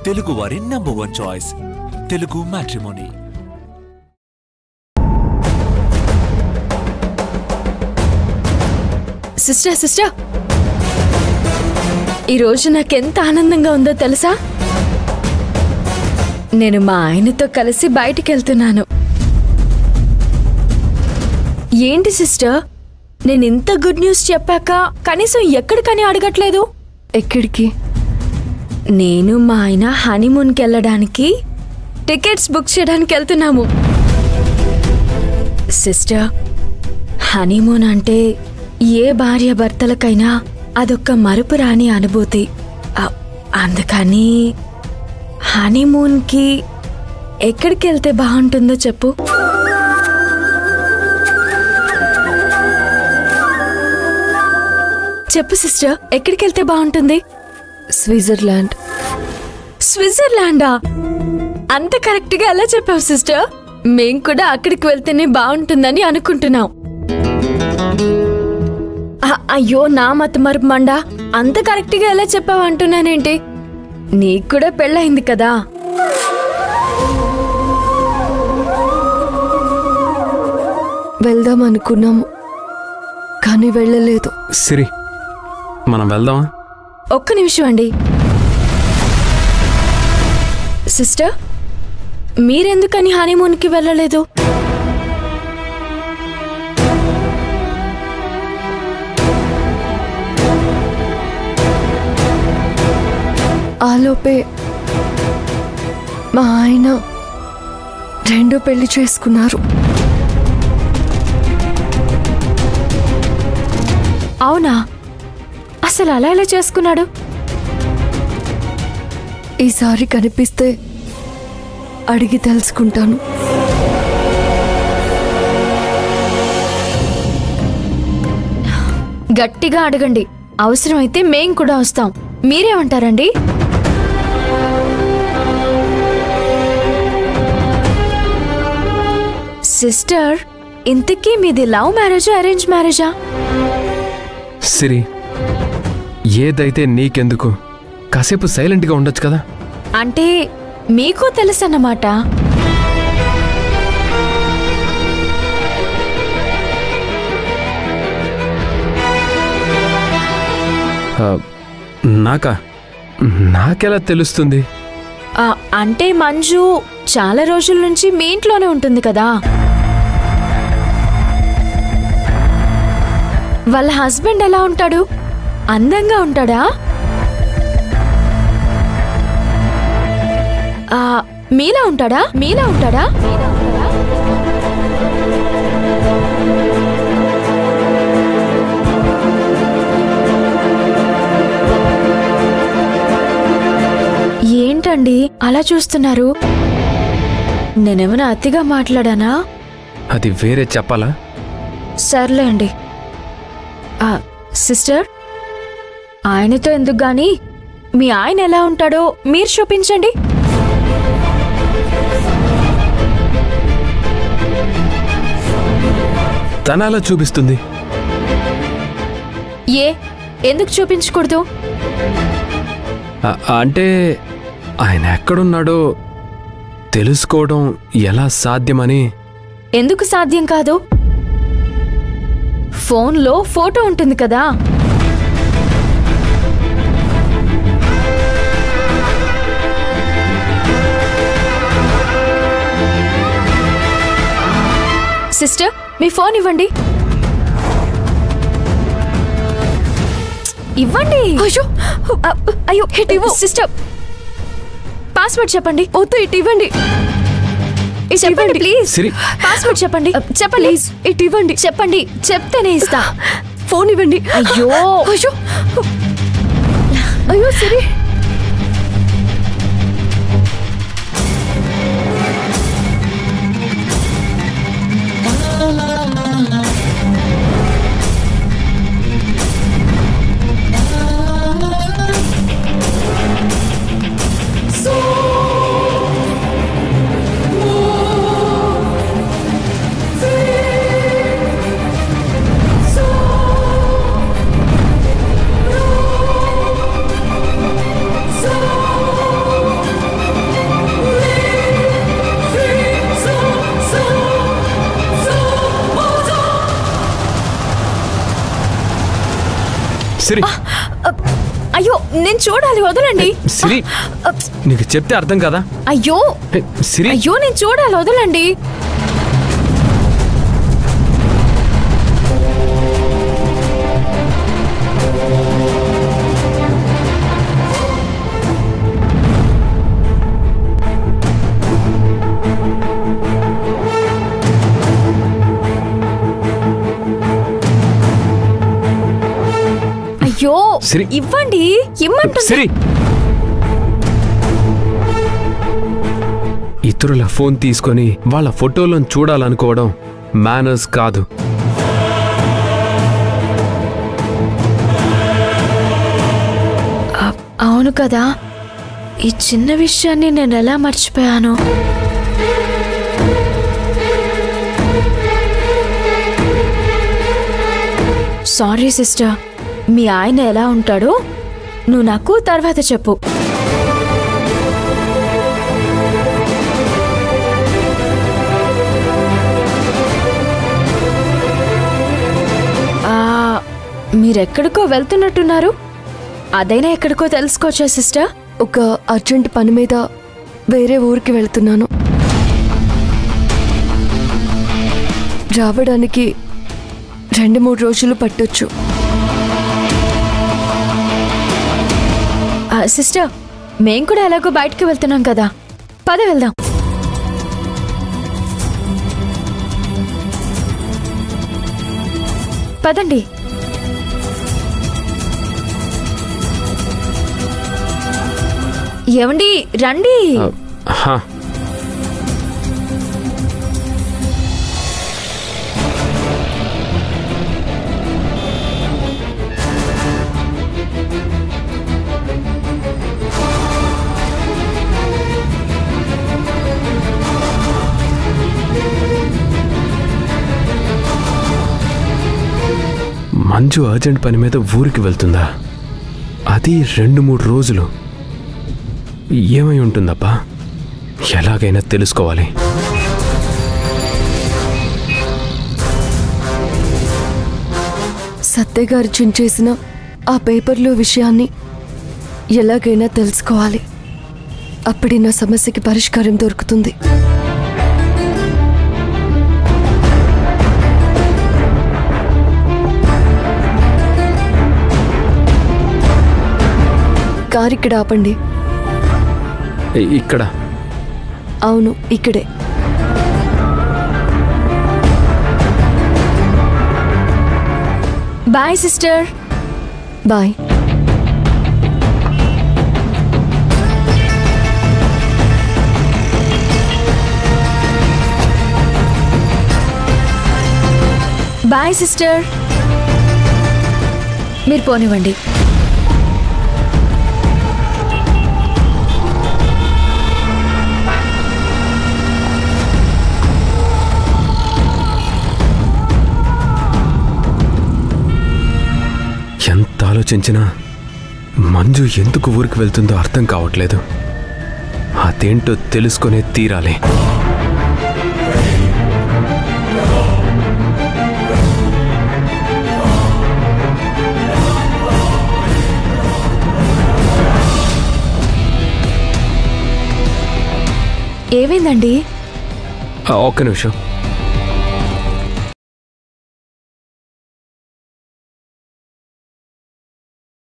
తెలుగు వారి #1 choice Telugu matrimony. Sister ఈరోజు నాకెంత ఆనందంగా ఉందో తెలుసా? నేను మా ఆయనతో కలిసి బయటికి వెళ్తున్నాను. ఏంటి సిస్టర్, నేను ఇంత గుడ్ న్యూస్ చెప్పాక కనీసం ఎక్కడికని అడగట్లేదు? ఎక్కడికి? నేను మా ఆయన హనీమూన్కి వెళ్ళడానికి టికెట్స్ బుక్ చేయడానికి వెళ్తున్నాము. సిస్టర్, హనీమూన్ అంటే ఏ భార్య భర్తలకైనా అదొక్క మరుపురాని అనుభూతి. అందుకని హనీమూన్కి ఎక్కడికి వెళ్తే బాగుంటుందో చెప్పు. చెప్పు సిస్టర్, ఎక్కడికి వెళ్తే బాగుంటుంది? స్విట్జర్లాండ్. స్విట్జర్లాండా? అంత కరెక్ట్గా ఎలా చెప్పావు సిస్టర్? మేం కూడా అక్కడికి వెళ్తేనే బాగుంటుందని అనుకుంటున్నాం. అయ్యో నా మతమరుపు మండా, అంత కరెక్ట్గా ఎలా చెప్పావు అంటున్నానేంటి? నీకు కూడా పెళ్ళయింది కదా. వెళ్దాం అనుకున్నాము కానీ వెళ్ళలేదు. సిరి, మనం వెళ్దామా? ఒక్క నిమిషం అండి. సిస్టర్, మీరెందుకని హనీమూన్కి వెళ్ళలేదు? ఆలోపే మా ఆయన 2 పెళ్లి చేసుకున్నారు. అవునా? అసలు అలా ఎలా చేసుకున్నాడు? ఈసారి కనిపిస్తే అడిగి తెలుసుకుంటాను. గట్టిగా అడగండి, అవసరమైతే మేం కూడా వస్తాం. మీరేమంటారండి? సిస్టర్, ఇంతకీ మీది లవ్ మ్యారేజా అరేంజ్ మ్యారేజా? సిరి, ఏదైతే నీకెందుకు, కాసేపు సైలెంట్గా ఉండొచ్చు కదా. అంటే మీకు తెలుసన్నమాట. నాకెలా తెలుస్తుంది? అంటే మంజు చాలా రోజుల నుంచి మీ ఇంట్లోనే ఉంటుంది కదా. వాళ్ళ హస్బెండ్ ఎలా ఉంటాడు? అందంగా ఉంటాడా? మీలా ఉంటాడా? ఏంటండి అలా చూస్తున్నారు? నేనేమైనా అతిగా మాట్లాడానా? అది వేరే చెప్పాలా? సర్లే అండి. సిస్టర్, ఆయనతో ఎందుకు గాని మీ ఆయన ఎలా ఉంటాడో మీరు చూపించండి. తన అలా చూపిస్తుంది. ఎందుకు చూపించకూడదు? అంటే ఆయన ఎక్కడున్నాడో తెలుసుకోవడం ఎలా సాధ్యమని. ఎందుకు సాధ్యం కాదు? ఫోన్లో ఫోటో ఉంటుంది కదా. సిస్టర్, మీ ఫోన్ ఇవ్వండి. ఇవ్వండి. అయ్యో ఇవ్వు. సిస్టర్, పాస్వర్డ్ చెప్పండి. వద్దు, ఇటు ఇవ్వండి. చెప్పండి ప్లీజ్. పాస్వర్డ్ చెప్పండి. చెప్పండి. ఇటు ఇవ్వండి. చెప్పండి. చెప్తేనే ఇస్తా. ఫోన్ ఇవ్వండి. అయ్యో అయ్యో సిరి. సిరి అయ్యో నేను చూడాలి, వదలండి. సిరి నీకు చెప్తే అర్థం కదా. అయ్యో సిరి అయ్యో నేను చూడాలి, వదలండి. అయ్యో సిరి ఇవ్వండి, ఇమ్మంటుంది. సిరి ఇతరుల ఫోన్ తీసుకొని వాళ్ళ ఫోటోలను చూడాలనుకోవడం మేనర్స్ కాదు. అవును కదా, ఈ చిన్న విషయాన్ని నేను ఎలా మర్చిపోయాను. సారీ సిస్టర్, మీ ఆయన ఎలా ఉంటాడో నువ్వు నాకు తర్వాత చెప్పు. మీరెక్కడికో వెళ్తున్నట్టున్నారు, అదైనా ఎక్కడికో తెలుసుకోవచ్చా సిస్టర్? ఒక అర్జెంట్ పని మీద వేరే ఊరికి వెళ్తున్నాను. రావడానికి 2-3 రోజులు పట్టొచ్చు. సిస్టర్, మేం కూడా ఎలాగో బయటికి వెళ్తున్నాం కదా, పద వెళ్దాం. పదండి. ఏమండి రండి. మంజు అర్జెంట్ పని మీద ఊరికి వెళ్తుందా? అది 2-3 రోజులు. ఏమై ఉంటుందబ్బా? ఎలాగైనా తెలుసుకోవాలి. సత్య గారు చించేసిన ఆ పేపర్లో విషయాన్ని ఎలాగైనా తెలుసుకోవాలి. అప్పుడే నా సమస్యకి పరిష్కారం దొరుకుతుంది. కారు ఇక్కడ ఆపండి. ఇక్కడ? అవును, ఇక్కడే. Bye sister. Bye. Bye sister. మీరు పోనివ్వండి. ఎంత ఆలోచించినా మంజు ఎందుకు ఊరికి వెళ్తుందో అర్థం కావట్లేదు. అదేంటో తెలుసుకునే తీరాలి. ఏమైందండి? ఒక్క నిమిషం.